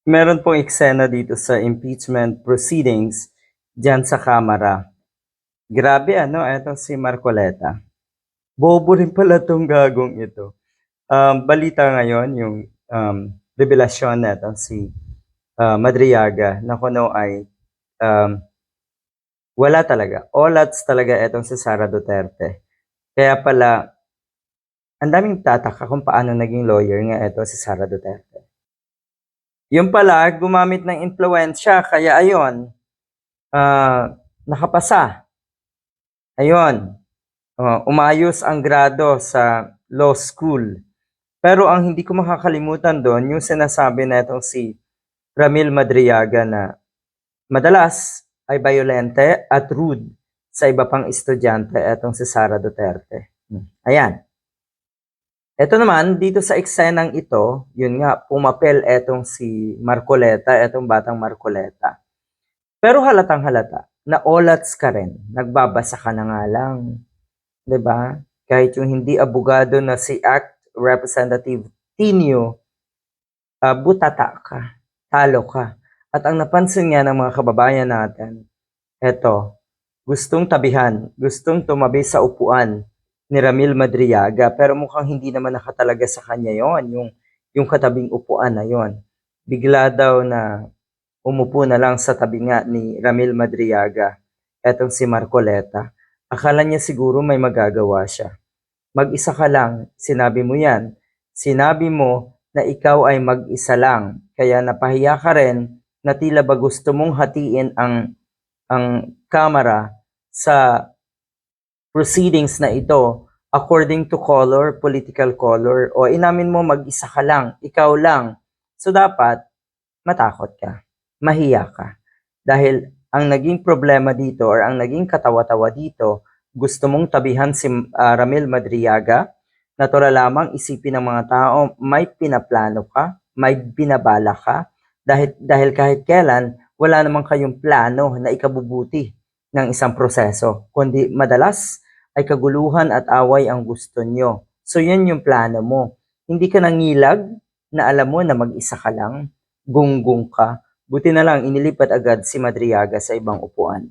Meron pong eksena dito sa impeachment proceedings diyan sa Kamara. Grabe ano, etong si Marcoleta. Bobo rin pala 'tong gagong ito. Balita ngayon yung revelasyon netong si Madriaga na kuno ay um, wala talaga. All odds talaga etong si Sara Duterte. Kaya pala, ang daming tataka kung paano naging lawyer nga eto si Sara Duterte. Yung pala, gumamit ng impluwensya, kaya ayun, nakapasa. Ayun, umayos ang grado sa law school. Pero ang hindi ko makakalimutan doon, yung sinasabi na itong si Ramil Madriaga na madalas ay violente at rude sa iba pang estudyante etong si Sara Duterte. Ayan. Ito naman, dito sa eksenang ito, yun nga, pumapel etong si Marcoleta, etong batang Marcoleta. Pero halatang halata, na olats ka rin, nagbabasa ka na nga lang. 'Di ba? Kahit yung hindi abogado na si ACT Representative Tinio, butata ka, talo ka. At ang napansin nga ng mga kababayan natin, eto, gustong tabihan, gustong tumabi sa upuan ni Ramil Madriaga, pero mukhang hindi naman nakatalaga sa kanya yon, yung katabing upuan na yon. Bigla daw na umupo na lang sa tabi nga ni Ramil Madriaga, etong si Marcoleta. Akala niya siguro may magagawa siya. Mag-isa ka lang, sinabi mo yan. Sinabi mo na ikaw ay mag-isa lang, kaya napahiya ka rin na tila ba gusto mong hatiin ang kamera sa proceedings na ito according to color, political color, o inamin mo mag-isa ka lang, ikaw lang. So dapat matakot ka, mahiya ka. Dahil ang naging problema dito or ang naging katawa-tawa dito, gusto mong tabihan si Ramil Madriaga, natural lamang isipin ng mga tao, may pinaplano ka, may binabala ka, dahil kahit kailan, wala namang kayong plano na ikabubuti ng isang proseso, kundi madalas ay kaguluhan at away ang gusto nyo. So yan yung plano mo. Hindi ka nangilag na alam mo na mag-isa ka lang, gunggong ka, buti na lang inilipat agad si Madriaga sa ibang upuan.